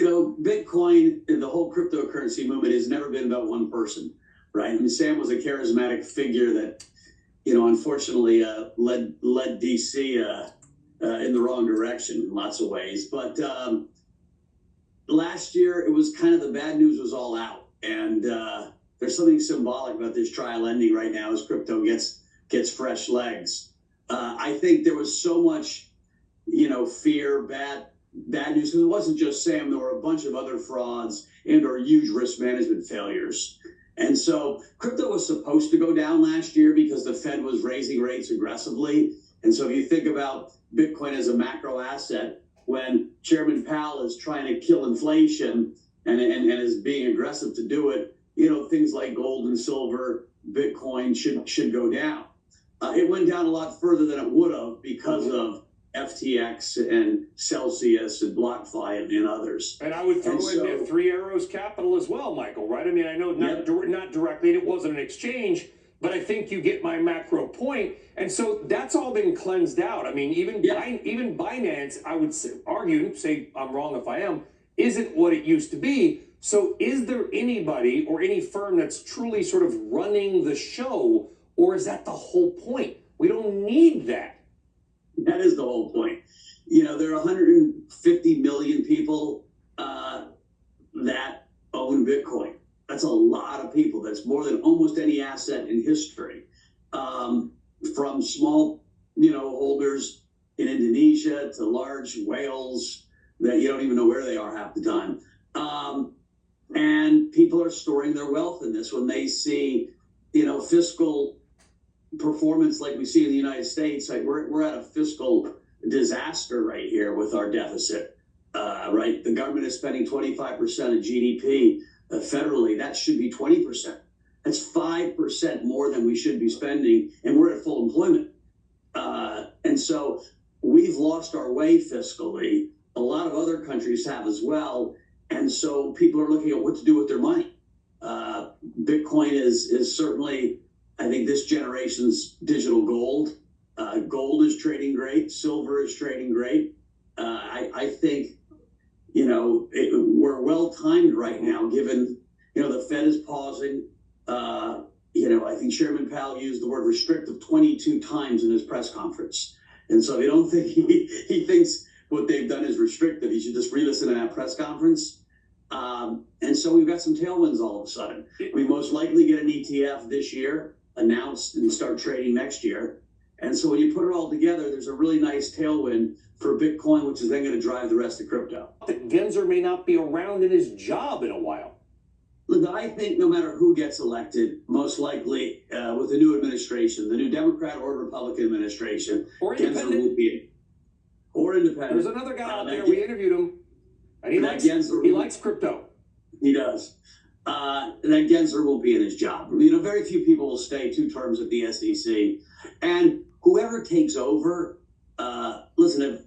Bitcoin, the whole cryptocurrency movement has never been about one person, right? I mean, Sam was a charismatic figure that, unfortunately led DC in the wrong direction in lots of ways. But last year, it was kind of the bad news was all out. And there's something symbolic about this trial ending right now as crypto gets fresh legs. I think there was so much, fear, bad news, because it wasn't just Sam. There were a bunch of other frauds and or huge risk management failures. And so crypto was supposed to go down last year because the Fed was raising rates aggressively. And so if you think about Bitcoin as a macro asset, when Chairman Powell is trying to kill inflation and is being aggressive to do it, things like gold and silver, Bitcoin should go down. It went down a lot further than it would have because of FTX and Celsius and BlockFi and others. And I would throw in there Three Arrows Capital as well, Michael, right? I mean, I know not directly, it wasn't an exchange, but I think you get my macro point. And so that's all been cleansed out. I mean, even Binance, I would argue, say I'm wrong if I am, isn't what it used to be. So is there anybody or any firm that's truly sort of running the show, or is that the whole point? We don't need that. That is the whole point. There are 150 million people that own Bitcoin. That's a lot of people. That's more than almost any asset in history. From small, holders in Indonesia to large whales that you don't even know where they are half the time. And people are storing their wealth in this when they see, fiscal performance like we see in the United States. Like we're at a fiscal disaster right here with our deficit, right? The government is spending 25% of GDP federally. That should be 20%. That's 5% more than we should be spending, and we're at full employment. And so we've lost our way fiscally. A lot of other countries have as well. And so people are looking at what to do with their money. Bitcoin is certainly, I think, this generation's digital gold. Gold is trading great. Silver is trading great. I think, we're well timed right now, given, the Fed is pausing. I think Chairman Powell used the word restrictive 22 times in his press conference. And so if you don't think he thinks what they've done is restrictive, you should just re-listen to that press conference. And so we've got some tailwinds all of a sudden. We most likely get an ETF this year, announced and start trading next year. And so when you put it all together, there's a really nice tailwind for Bitcoin, which is then going to drive the rest of crypto. Gensler may not be around in his job in a while. Look, I think no matter who gets elected, most likely with the new administration, the new Democrat or Republican administration, or independent. Gensler will be in. Or independent. There's another guy out there, we interviewed him, and he likes crypto. He does. That Gensler will be in his job. Very few people will stay 2 terms at the SEC. And whoever takes over, listen, if,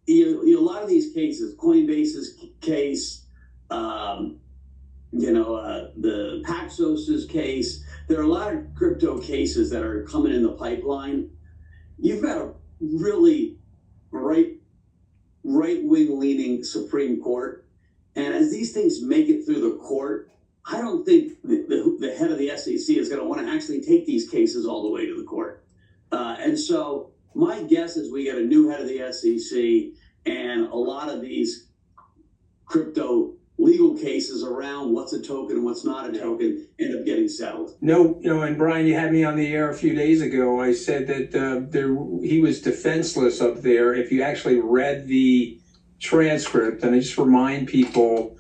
a lot of these cases, Coinbase's case, the Paxos's case, there are a lot of crypto cases that are coming in the pipeline. You've got a really right-wing leaning Supreme Court. And as these things make it through the court, I don't think the head of the SEC is going to want to actually take these cases all the way to the court. And so my guess is we get a new head of the SEC, and a lot of these crypto legal cases around what's a token and what's not a token end up getting settled. No, and Brian, you had me on the air a few days ago. I said that he was defenseless up there. If you actually read the transcript, and I just remind people,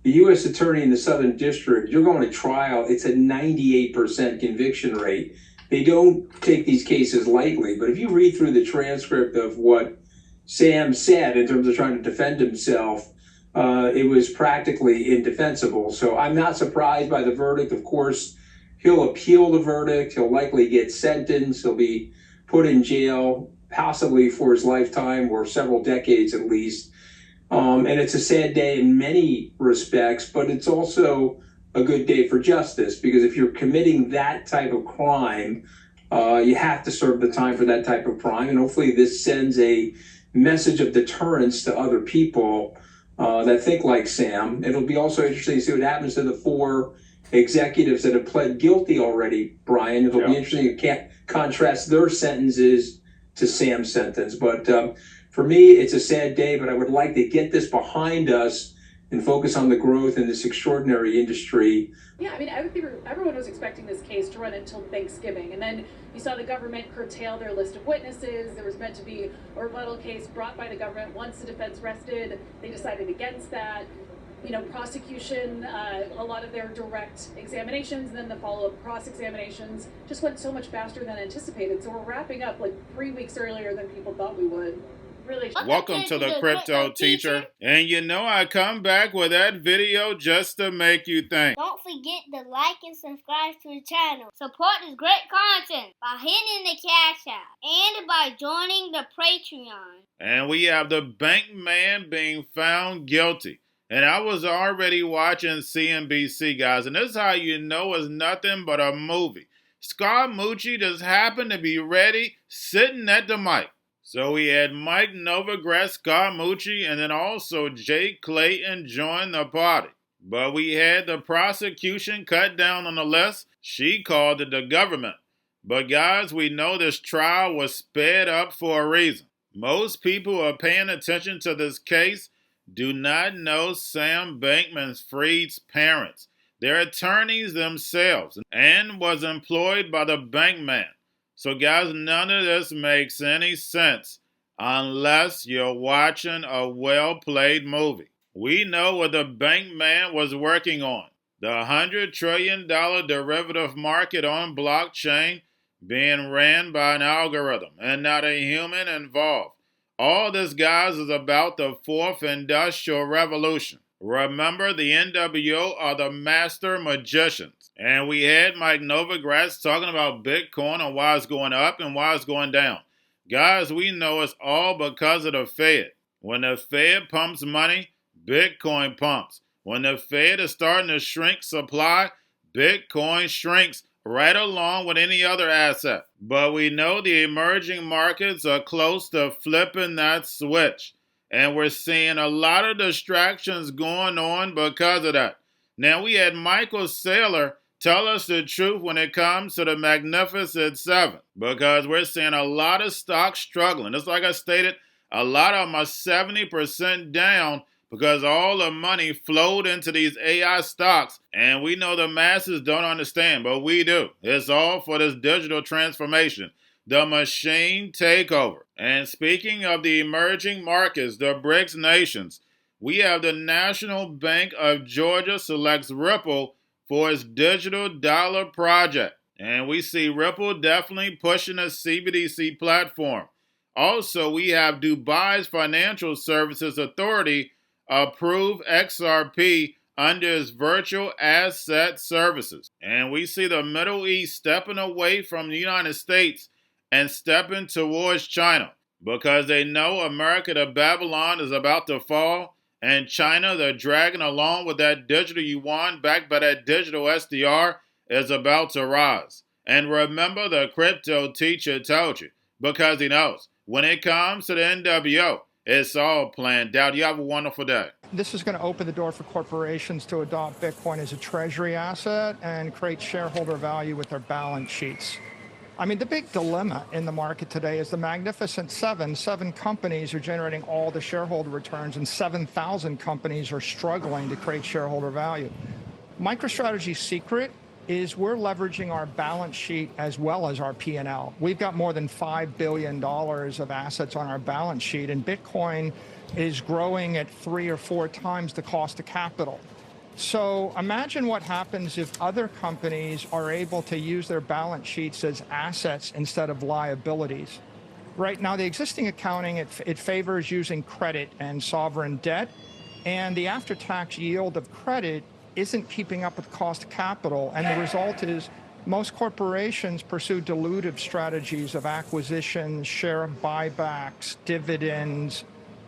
the U.S. attorney in the Southern District, you're going to trial, it's a 98% conviction rate. They don't take these cases lightly, but if you read through the transcript of what Sam said in terms of trying to defend himself, it was practically indefensible. So I'm not surprised by the verdict. Of course, he'll appeal the verdict. He'll likely get sentenced. He'll be put in jail, possibly for his lifetime or several decades at least. And it's a sad day in many respects, but it's also a good day for justice, because if you're committing that type of crime, you have to serve the time for that type of crime. And hopefully this sends a message of deterrence to other people that think like Sam. It'll be also interesting to see what happens to the 4 executives that have pled guilty already, Brian. It'll be interesting to contrast their sentences to Sam's sentence. But for me, it's a sad day, but I would like to get this behind us and focus on the growth in this extraordinary industry. Yeah, I mean, everyone was expecting this case to run until Thanksgiving, and then you saw the government curtail their list of witnesses. There was meant to be a rebuttal case brought by the government once the defense rested. They decided against that. You know, prosecution, a lot of their direct examinations, and then the follow-up cross-examinations just went so much faster than anticipated. So we're wrapping up like 3 weeks earlier than people thought we would. Really. Welcome to the Crypto Teacher. And you know I come back with that video just to make you think. Don't forget to like and subscribe to the channel. Support this great content by hitting the Cash App and by joining the Patreon. And we have the bank man being found guilty. And I was already watching CNBC, guys. And this is how you know it's nothing but a movie. Scaramucci just happened to be ready, sitting at the mic. So we had Mike Novogratz, Scaramucci, and then also Jay Clayton join the party. But we had the prosecution cut down on the list. She called it the government. But guys, we know this trial was sped up for a reason. Most people who are paying attention to this case do not know Sam Bankman-Fried's parents. They're attorneys themselves and was employed by the bank man. So guys, none of this makes any sense unless you're watching a well-played movie. We know what the bank man was working on. The $100 trillion derivative market on blockchain being ran by an algorithm and not a human involved. All this, guys, is about the 4th Industrial Revolution. Remember, the NWO are the master magicians. And we had Mike Novogratz talking about Bitcoin and why it's going up and why it's going down. Guys, we know it's all because of the Fed. When the Fed pumps money, Bitcoin pumps. When the Fed is starting to shrink supply, Bitcoin shrinks right along with any other asset. But we know the emerging markets are close to flipping that switch. And we're seeing a lot of distractions going on because of that. Now, we had Michael Saylor tell us the truth when it comes to the Magnificent Seven, because we're seeing a lot of stocks struggling. Just like I stated, a lot of them are 70% down because all the money flowed into these AI stocks, and we know the masses don't understand, but we do. It's all for this digital transformation, the machine takeover. And speaking of the emerging markets, the Brics nations, we have the National Bank of Georgia selects Ripple for its digital dollar project. And we see Ripple definitely pushing a CBDC platform. Also, we have Dubai's Financial Services Authority approve XRP under its virtual asset services. And we see the Middle East stepping away from the United States and stepping towards China because they know America to Babylon is about to fall. And China, they're dragging along with that digital yuan backed by that digital SDR, is about to rise. And remember, the crypto teacher told you, because he knows when it comes to the NWO, it's all planned out. You have a wonderful day. This is going to open the door for corporations to adopt Bitcoin as a treasury asset and create shareholder value with their balance sheets. I mean, the big dilemma in the market today is the Magnificent Seven. 7 companies are generating all the shareholder returns, and 7,000 companies are struggling to create shareholder value. MicroStrategy's secret is we're leveraging our balance sheet as well as our P&L. We've got more than $5 billion of assets on our balance sheet, and Bitcoin is growing at 3 or 4 times the cost of capital. So imagine what happens if other companies are able to use their balance sheets as assets instead of liabilities. Right now, the existing accounting, it favors using credit and sovereign debt, and the after-tax yield of credit isn't keeping up with cost of capital, and the result is most corporations pursue dilutive strategies of acquisitions, share buybacks, dividends,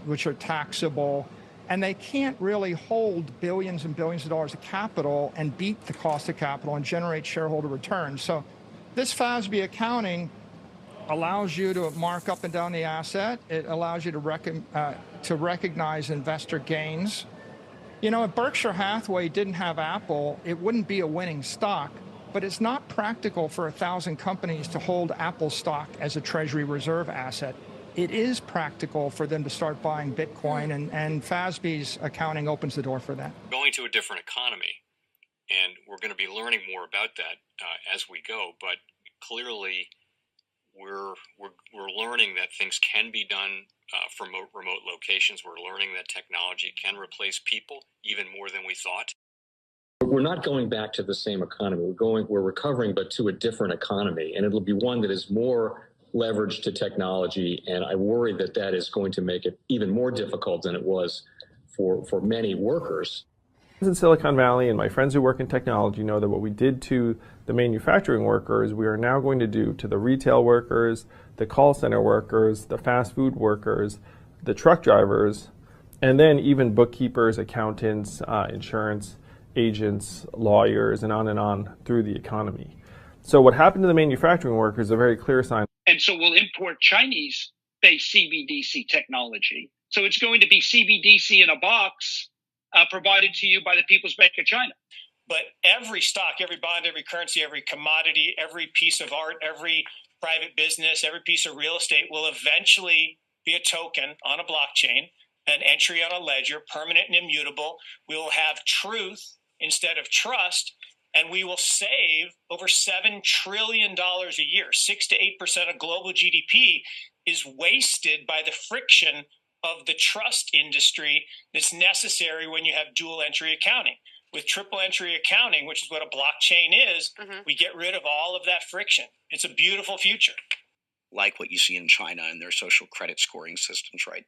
which are taxable, and they can't really hold billions and billions of dollars of capital and beat the cost of capital and generate shareholder returns. So this FASB accounting allows you to mark up and down the asset. It allows you to recognize investor gains. You know, if Berkshire Hathaway didn't have Apple, it wouldn't be a winning stock, but it's not practical for 1,000 companies to hold Apple stock as a treasury reserve asset. It is practical for them to start buying Bitcoin, and FASB's accounting opens the door for that. Going to a different economy, and we're going to be learning more about that as we go, but clearly we're learning that things can be done from remote locations. We're learning that technology can replace people even more than we thought. We're not going back to the same economy. We're recovering, but to a different economy, and it'll be one that is more leveraged to technology. And I worry that that is going to make it even more difficult than it was for many workers. In Silicon Valley, and my friends who work in technology know that what we did to the manufacturing workers, we are now going to do to the retail workers, the call center workers, the fast food workers, the truck drivers, and then even bookkeepers, accountants, insurance agents, lawyers, and on through the economy. So what happened to the manufacturing workers is a very clear sign. And so we'll import Chinese-based CBDC technology. So it's going to be CBDC in a box provided to you by the People's Bank of China. But every stock, every bond, every currency, every commodity, every piece of art, every private business, every piece of real estate will eventually be a token on a blockchain, an entry on a ledger, permanent and immutable. We will have truth instead of trust, and we will save over $7 trillion a year. 6 to 8% of global GDP is wasted by the friction of the trust industry that's necessary when you have dual entry accounting. With triple entry accounting, which is what a blockchain is, we get rid of all of that friction. It's a beautiful future. Like what you see in China and their social credit scoring systems, right?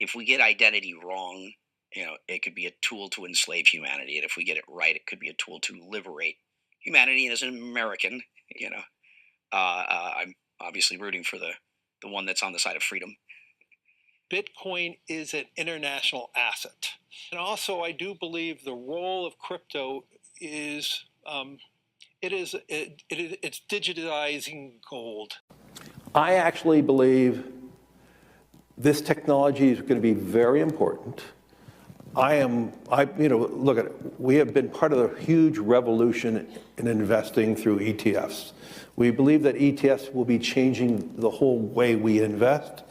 If we get identity wrong, it could be a tool to enslave humanity. And if we get it right, it could be a tool to liberate humanity. And as an American, I'm obviously rooting for the one that's on the side of freedom. Bitcoin is an international asset. And also, I do believe the role of crypto is, it's digitizing gold. I actually believe this technology is going to be very important. Look at it. We have been part of a huge revolution in investing through ETFs. We believe that ETFs will be changing the whole way we invest.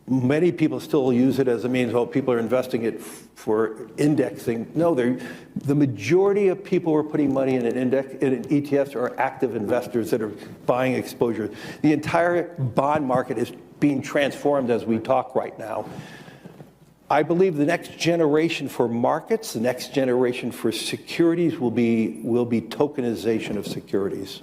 Many people still use it as a means, people are investing it for indexing. No, the majority of people who are putting money in in ETFs are active investors that are buying exposure. The entire bond market is being transformed as we talk right now. I believe the next generation for markets, the next generation for securities will be tokenization of securities.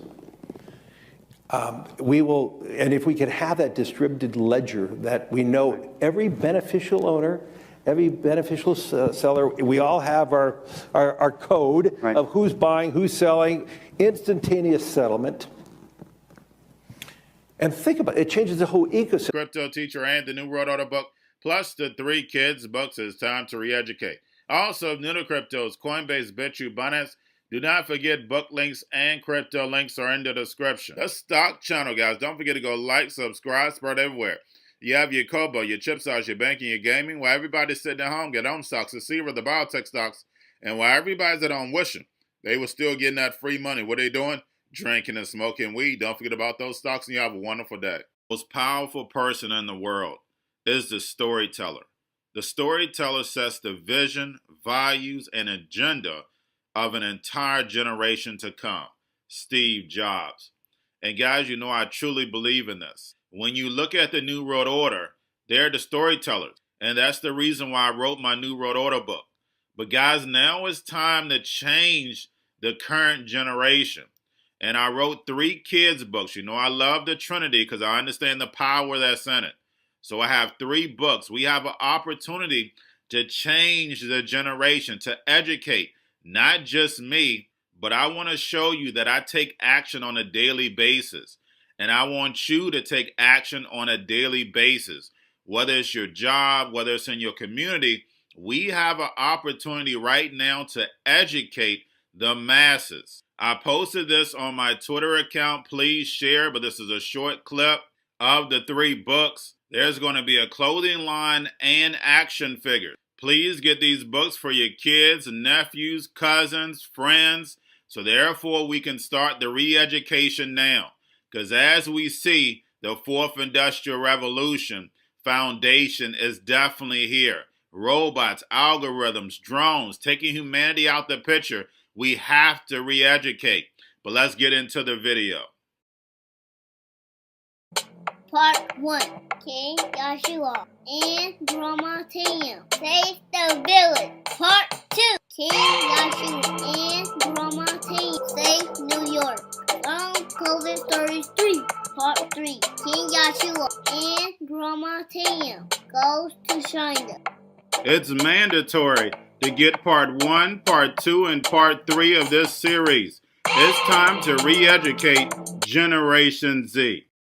And if we could have that distributed ledger that we know every beneficial owner, every beneficial seller, we all have our code of who's buying, who's selling, instantaneous settlement. And think about it, it changes the whole ecosystem. Cryptoteacher and the new World Order book, plus the 3 Kids books. It's time to re-educate. Also, new to cryptos, Coinbase, Bitrue, Binance. Do not forget book links and crypto links are in the description. The stock channel, guys. Don't forget to go like, subscribe, spread everywhere. You have your Kobo, your chip stocks, your banking, your gaming. While everybody's sitting at home, get home stocks, the Seaver, the biotech stocks. And while everybody's at home wishing, they were still getting that free money. What are they doing? Drinking and smoking weed. Don't forget about those stocks, and you have a wonderful day. The most powerful person in the world is the storyteller. The storyteller sets the vision, values, and agenda of an entire generation to come. Steve Jobs. And guys, I truly believe in this. When you look at the New World Order, they're the storytellers. And that's the reason why I wrote my New World Order book. But guys, now it's time to change the current generation. And I wrote 3 kids books. I love the Trinity because I understand the power that's in it. So I have 3 books. We have an opportunity to change the generation, to educate, not just me, but I want to show you that I take action on a daily basis. And I want you to take action on a daily basis. Whether it's your job, whether it's in your community, we have an opportunity right now to educate the masses. I posted this on my Twitter account. Please share, but this is a short clip. of the 3 books, there's going to be a clothing line and action figures. Please get these books for your kids, nephews, cousins, friends, so therefore we can start the re-education now. Because as we see, the 4th Industrial Revolution foundation is definitely here. Robots, algorithms, drones, taking humanity out the picture. We have to re-educate. But let's get into the video. Part 1. King Joshua and Drama Team save the village. Part 2. King Joshua and Drama Team save New York from COVID Stories 3. Part 3. King Joshua and Drama Team goes to China. It's mandatory to get part 1, part 2, and part 3 of this series. It's time to re-educate Generation Z.